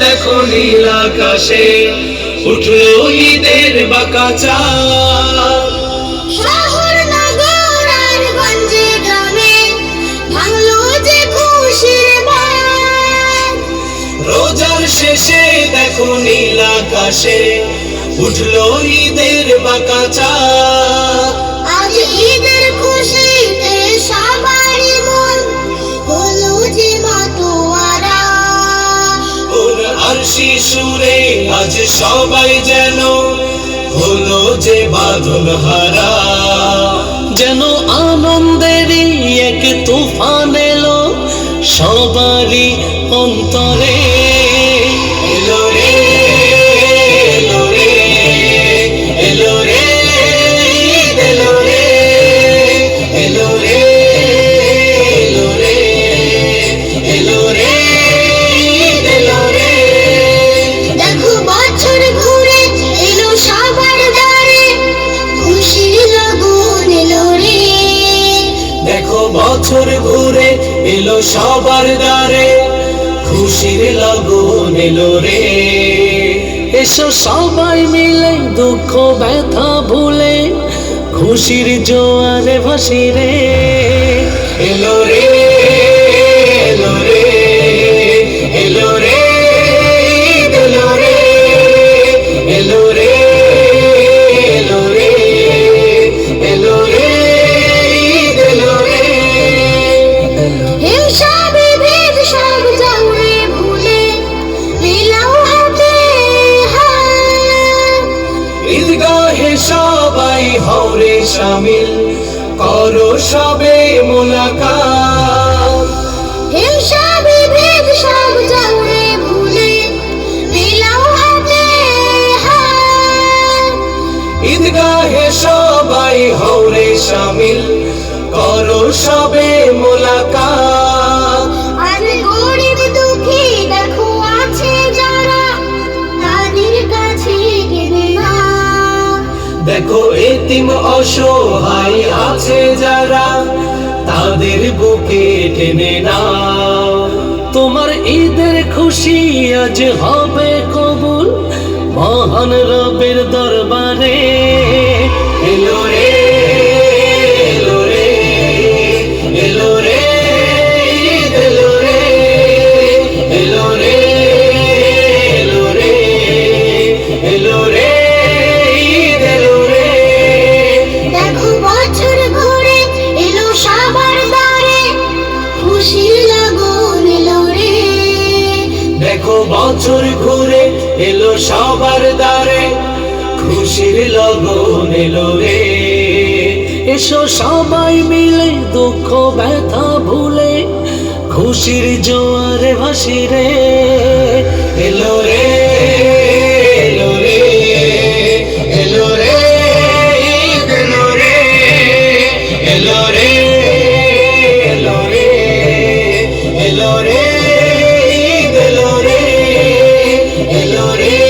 দেখো নীল আকাশে উঠলো ঈদের বাঁকা চাঁদ। শহর নগর আর গঞ্জে গ্রামে ভাঙলো যে খুশির বাঁধ। রোজার শেষে দেখো নীল আকাশে উঠলো ঈদের বাঁকা চাঁদ। আজ ঈদের খুশিতে সবারই মন হলো যে মাতোয়ারা। ওর আরশি সুরে আজ সবাই যেন হলো যে বাঁধন হারা। যেন আনন্দেরই এক তুফান এলো সবারই অন্তরে। এলো রে এলো রে এলো রে ঈদ এলো রে এলো রে এলো রে এলো রে ঈদ এলো রে। দেখো বছর ঘুরে এলো সবার দ্বারে খুশির লগন এলো রে। দেখো বছর ঘুরে এলো সবার দ্বারে খুশির লগন এলো রে। এসো সবাই মিলে দুঃখ ব্যথা ভুলে খুশির জোয়ারে ভাসি রে। এলো রে এলো রে এলো রে ঈদ এলো রে এলো রে এলো রে এলো রে ঈদ এলো রে। হিংসা বিভেদ সব যাওরে ভুলে মিলাও হাতে হাত। ঈদগাহে সবাই হরে শামিল করো সবে মোলাকাত। হিংসা বিভেদ সব যাওরে ভুলে মিলাও হাতে হাত। ঈদগাহে সবাই হরে শামিল করো সবে মোলাকাত। আর গরিব দুঃখী দেখো আছে যারা তাদের কাছে কেঁদে না। দেখো এতিম অসহায় আছে যারা তাদের বুকে টেনে নাও। তোমার ঈদের খুশি আজ হবে কবুল মহান রবের দরবারে। এলো রে এলো রে এলো রে ঈদ এলো রে এলো রে এলো রে এলো রে ঈদ এলো রে। দেখো বছর ঘুরে এলো সবার দ্বারে খুশির লগন এলো রে। দেখো বছর ঘুরে এলো সবার দ্বারে খুশির লগন এলো রে। এসো সবাই মিলে দুঃখ ব্যথা ভুলে খুশির জোয়ারে ভাসি রে। এলো রে এলো রে এলো রে ঈদ এলো রে এলো রে এলো রে এলো রে ঈদ এলো রে এলো রে।